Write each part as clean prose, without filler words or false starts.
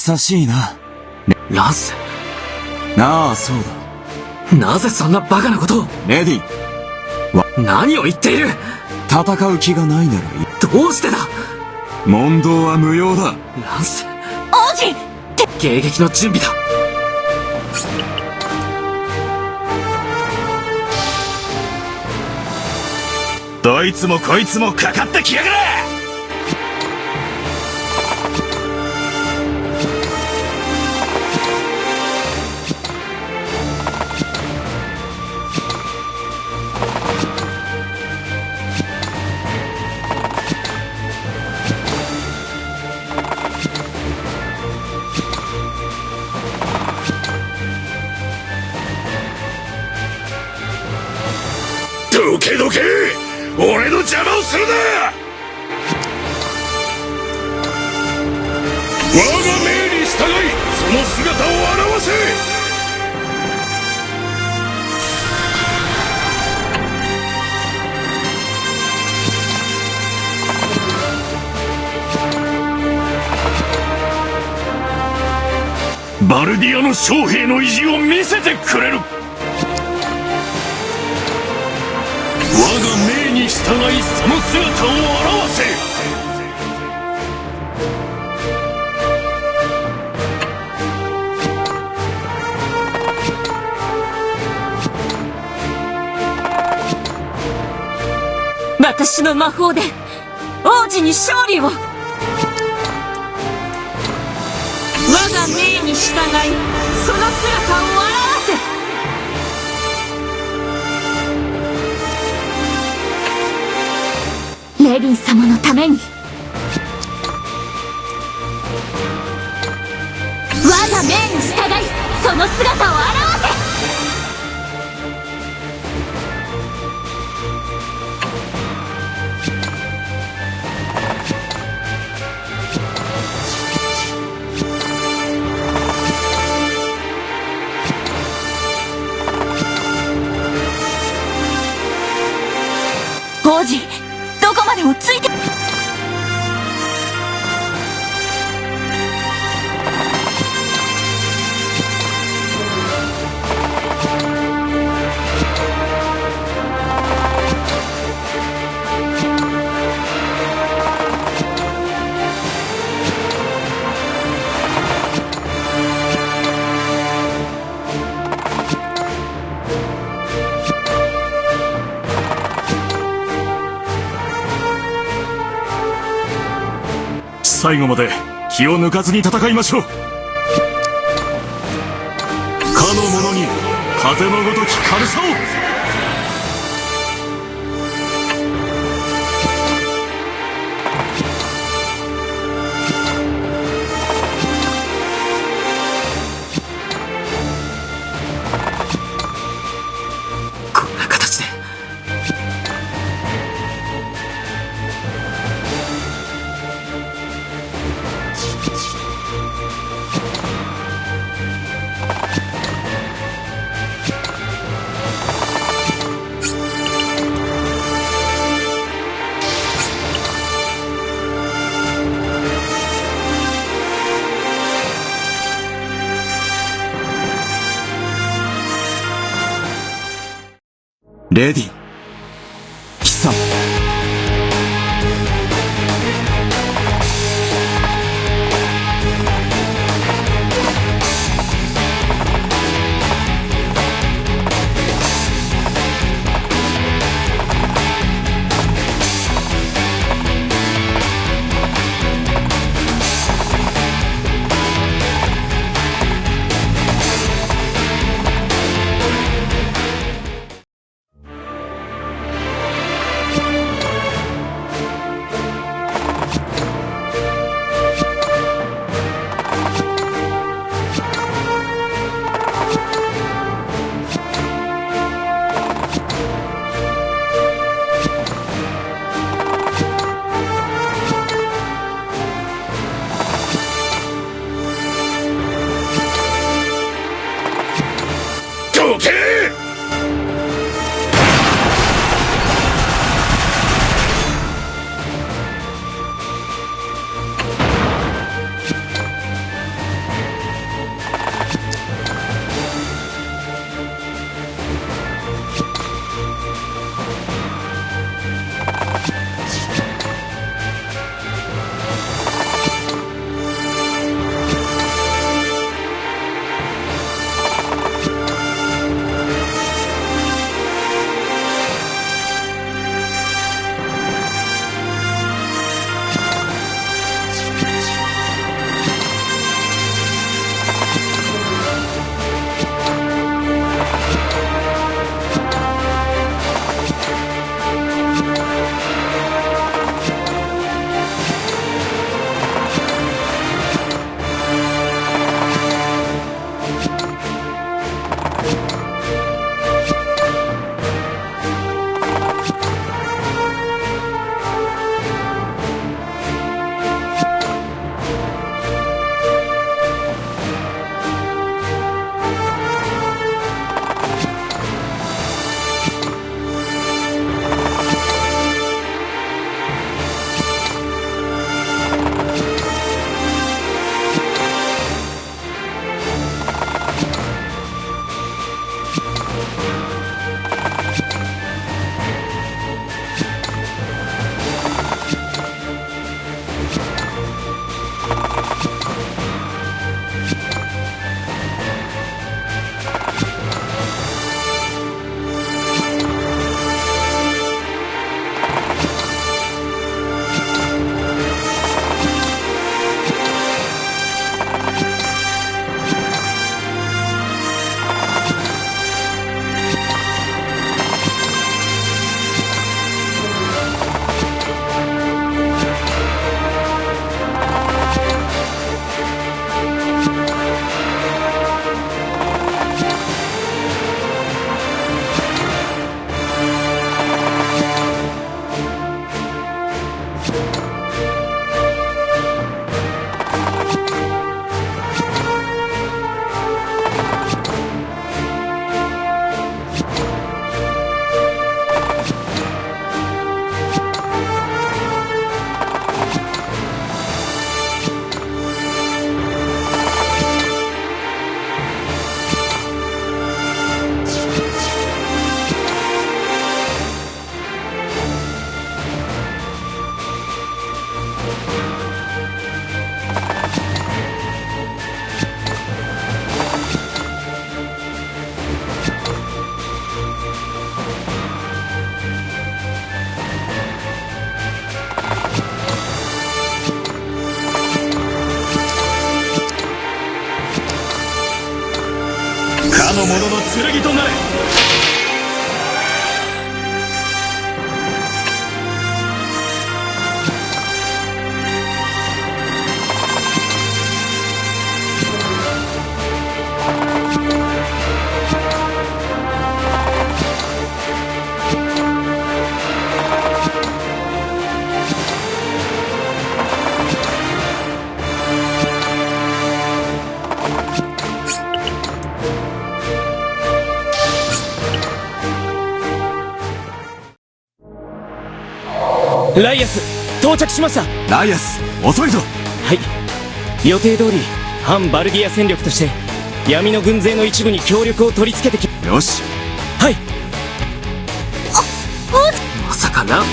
久しいな。ランス。ああ、そうだ。なぜそんなバカなことを。レディ。何を言っている。戦う気がないならいい。どうしてだ。問答は無用だ。ランス。王子。迎撃の準備だ。どいつもこいつもかかってきやがれ。どけどけ、俺の邪魔をするな。我が命に従いその姿を現せ。バルディアの将兵の意地を見せてくれる。我が命に従いその姿を現せ。私の魔法で王子に勝利を。我が命に従いその姿を現せ。レディ様のために我が命に従いその姿を現せ。王子、どこまでもついて。最後まで気を抜かずに戦いましょう。かの者に風のごとき軽さを。こんな形で。レディ、貴様。かの者の剣となれ。ライアス到着しました。ライアス遅いぞ。はい、予定通り反バルディア戦力として闇の軍勢の一部に協力を取り付けてき。よし。はい。まさかな。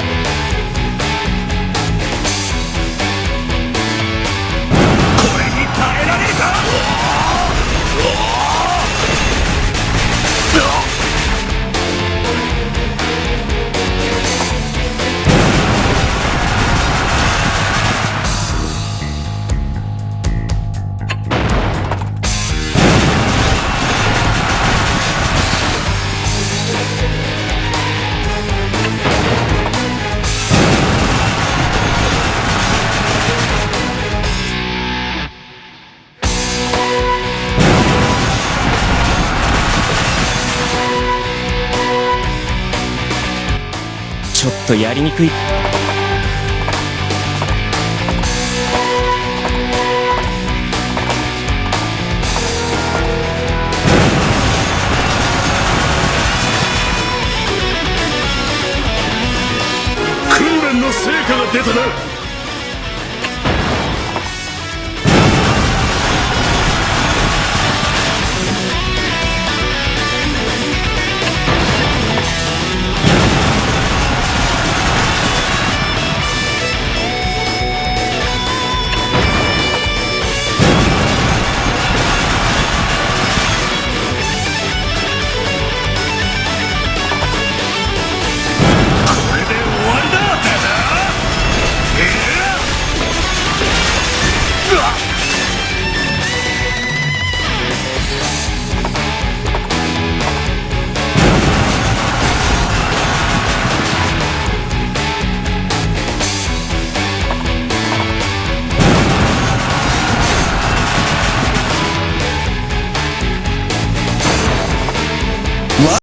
ちょっとやりにくい。訓練の成果が出たな。